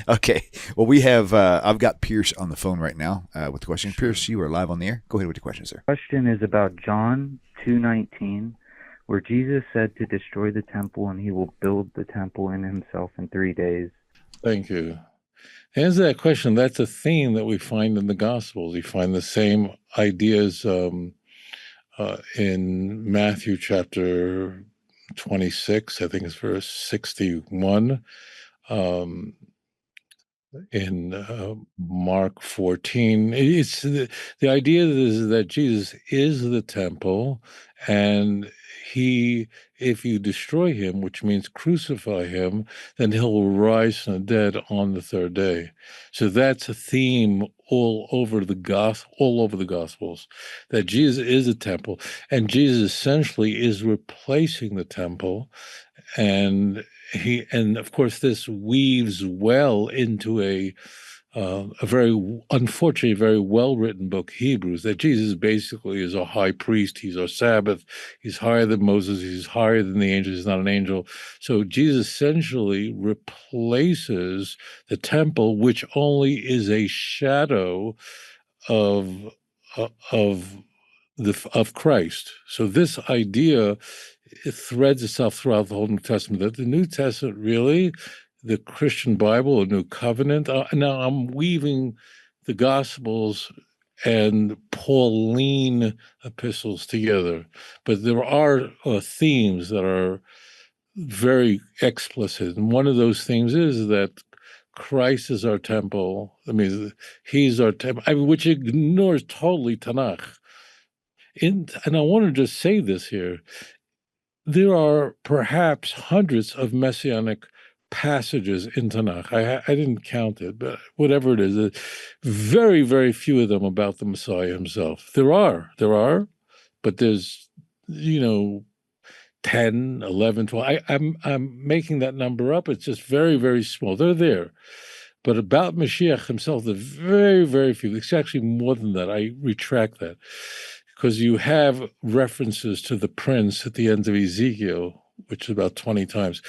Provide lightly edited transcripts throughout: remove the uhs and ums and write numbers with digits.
Okay. Well, we have, I've got Pierce on the phone right now with the question. Pierce, you are live on the air. Go ahead with your question, sir. Question is about John 2:19, where Jesus said to destroy the temple and he will build the temple in himself in 3 days. Thank you. To answer that question, that's a theme that we find in the Gospels. We find the same ideas in Matthew chapter 26, I think it's verse 61. In Mark 14, it's the idea is that Jesus is the temple, and if you destroy him, which means crucify him, then he'll rise from the dead on the third day. So that's a theme all over the Gospels, that Jesus is a temple, and Jesus essentially is replacing the temple, and of course this weaves well into a very, unfortunately, very well-written book, Hebrews, that Jesus basically is a high priest. He's our Sabbath. He's higher than Moses. He's higher than the angels. He's not an angel. So Jesus essentially replaces the temple, which only is a shadow of Christ. So this idea, it threads itself throughout the whole New Testament, that the New Testament really, the Christian Bible, a new covenant. Now I'm weaving the Gospels and Pauline epistles together, but there are themes that are very explicit. And one of those themes is that Christ is our temple. I mean, he's our temple, which ignores totally TaNaCh. And I want to just say this here. There are perhaps hundreds of messianic passages in TaNaCh. I didn't count it, but whatever it is, very, very few of them about the Messiah himself. There are, but there's, 10, 11, 12. I'm making that number up. It's just very, very small. They're there. But about Mashiach himself, the very, very few. It's actually more than that. I retract that. Because you have references to the prince at the end of Ezekiel, which is about 20 times.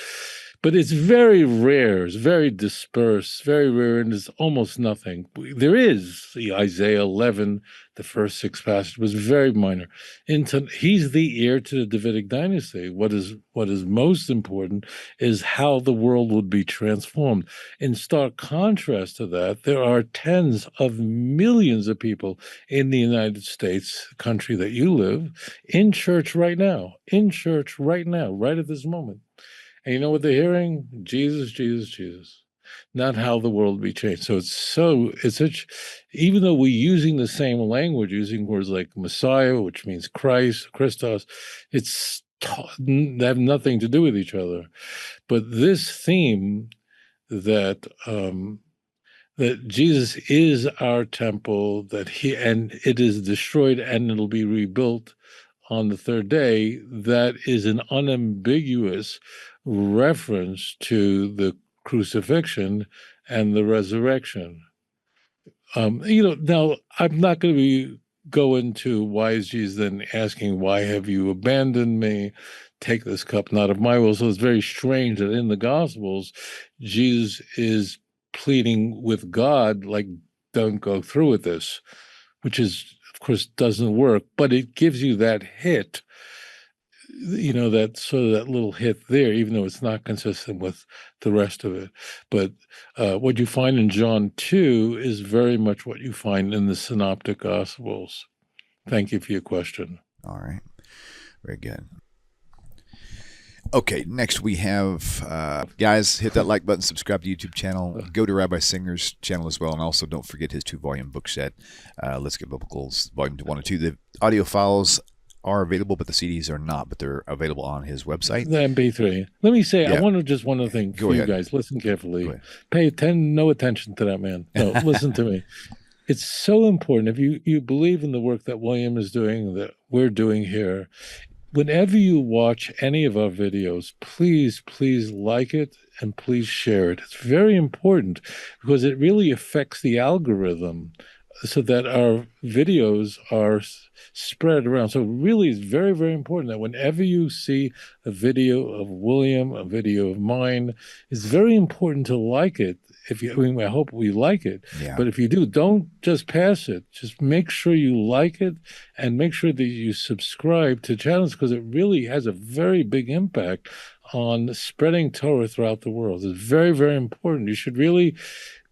But it's very rare, it's very dispersed, very rare, and there's almost nothing. There is the Isaiah 11, the first 6 passages, was very minor. He's the heir to the Davidic dynasty. What is most important is how the world would be transformed. In stark contrast to that, there are tens of millions of people in the United States, the country that you live, in church right now, right at this moment. And you know what they're hearing? Jesus, Jesus, Jesus. Not how the world will be changed. So it's such, even though we're using the same language, using words like Messiah, which means Christ, Christos, they have nothing to do with each other. But this theme that Jesus is our temple, and it is destroyed and it'll be rebuilt on the third day, that is an unambiguous reference to the crucifixion and the resurrection. Now I'm not going to go into why is Jesus then asking, why have you abandoned me? Take this cup, not of my will. So it's very strange that in the Gospels, Jesus is pleading with God, like, don't go through with this, which is, of course, doesn't work, but it gives you that hit, that sort of that little hit there, even though it's not consistent with the rest of it. But what you find in John 2 is very much what you find in the Synoptic Gospels. Thank you for your question. All right. Very good. Okay, next we have, guys, hit that like button, subscribe to the YouTube channel, go to Rabbi Singer's channel as well, and also don't forget his 2-volume book set, Let's Get Biblicals, Volume 1 and 2. The audio files are available, but the CDs are not, but they're available on his website. The MP3. Let me say, Yeah. I want to just one other thing for you guys. Listen carefully. No attention to that man. No, listen to me. It's so important. If you believe in the work that William is doing, that we're doing here, whenever you watch any of our videos, please like it and please share it. It's very important because it really affects the algorithm so that our videos are spread around. So really, it's very, very important that whenever you see a video of William, a video of mine, it's very important to like it. If you, I mean, I hope we like it. Yeah. But if you do, don't just pass it. Just make sure you like it and make sure that you subscribe to channels, because it really has a very big impact on spreading Torah throughout the world. It's very, very important. You should really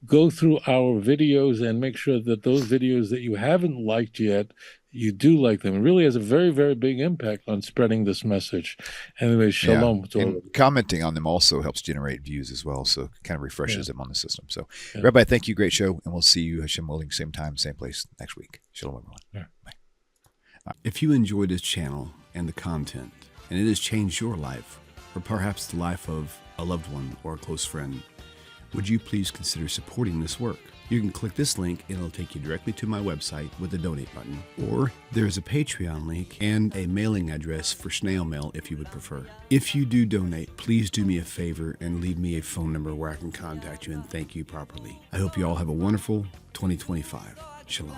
go through our videos and make sure that those videos that you haven't liked yet, you do like them. It really has a very, very big impact on spreading this message. Anyway, shalom. Yeah. And commenting on them also helps generate views as well, so it kind of refreshes them on the system. So, Yeah. Rabbi, thank you. Great show, and we'll see you, Hashem willing, same time, same place next week. Shalom, everyone. Yeah. Bye. If you enjoy this channel and the content, and it has changed your life, or perhaps the life of a loved one or a close friend, would you please consider supporting this work? You can click this link and it'll take you directly to my website with the donate button. Or there's a Patreon link and a mailing address for snail mail if you would prefer. If you do donate, please do me a favor and leave me a phone number where I can contact you and thank you properly. I hope you all have a wonderful 2025. Shalom.